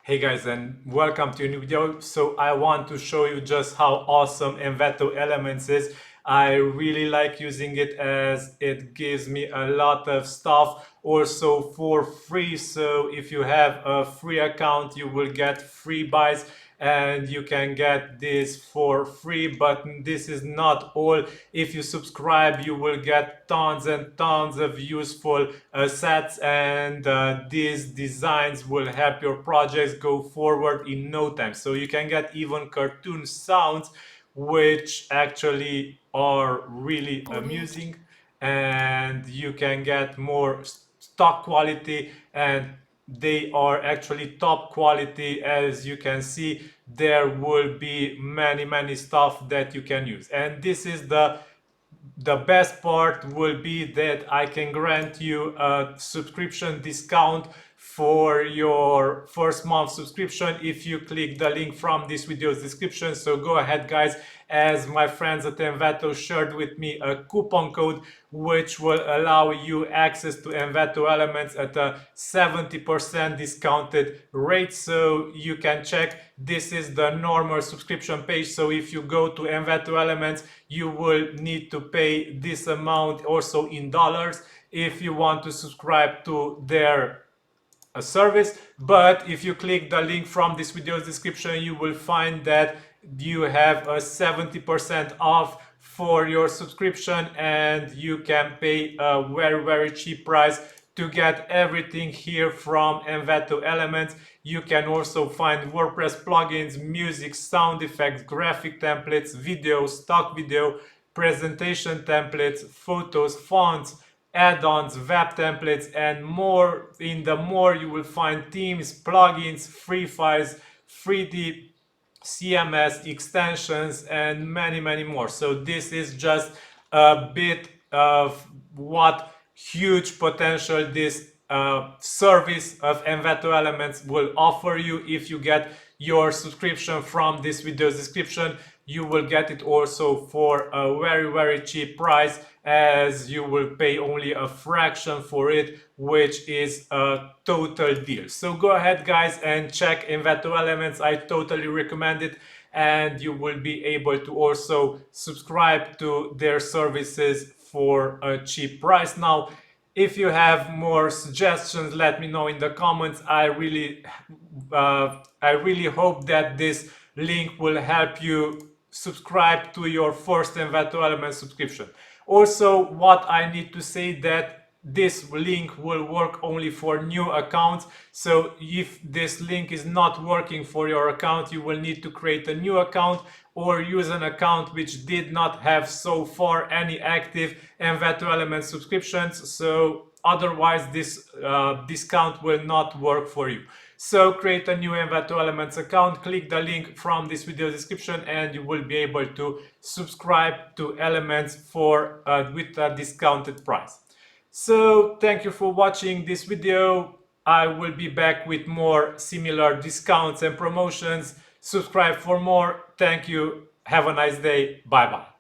Hey guys, and welcome to a new video. So I want to show you just how awesome Envato Elements is. I really like using it as it gives me a lot of stuff also for free. So if you have a free account, you will get free buys and you can get this for free, but this is not all. If you subscribe, you will get tons and tons of useful sets, and these designs will help your projects go forward in no time. So you can get even cartoon sounds, which actually are really amusing, and you can get more stock quality, and they are actually top quality. As you can see, there will be many stuff that you can use, and this is the best part will be that I can grant you a subscription discount for your first month subscription if you click the link from this video's description. So go ahead guys, as my friends at Envato shared with me a coupon code which will allow you access to Envato Elements at a 70% discounted rate. So you can check, this is the normal subscription page. So if you go to Envato Elements, you will need to pay this amount also in dollars if you want to subscribe to their service. But if you click the link from this video's description, you will find that you have a 70% off for your subscription, and you can pay a very cheap price to get everything here from Envato Elements. You can also find WordPress plugins, music, sound effects, graphic templates, video, stock video, presentation templates, photos, fonts, add-ons, web templates, and more. In the more, you will find themes, plugins, free files, 3D CMS extensions, and many more. So this is just a bit of what huge potential this service of Envato Elements will offer you. If you get your subscription from this video's description, you will get it also for a very cheap price, as you will pay only a fraction for it, which is a total deal. So go ahead guys and check Envato Elements. I totally recommend it, and you will be able to also subscribe to their services for a cheap price. Now, if you have more suggestions, let me know in the comments. I really hope that this link will help you subscribe to your first Envato Elements subscription. Also, what I need to say that this link will work only for new accounts. So if this link is not working for your account, you will need to create a new account or use an account which did not have so far any active Envato Elements subscriptions. So otherwise this discount will not work for you. So create a new Envato Elements account, click the link from this video description, and you will be able to subscribe to Elements for with a discounted price. So thank you for watching this video. I will be back with more similar discounts and promotions. Subscribe for more. Thank you. Have a nice day. Bye bye.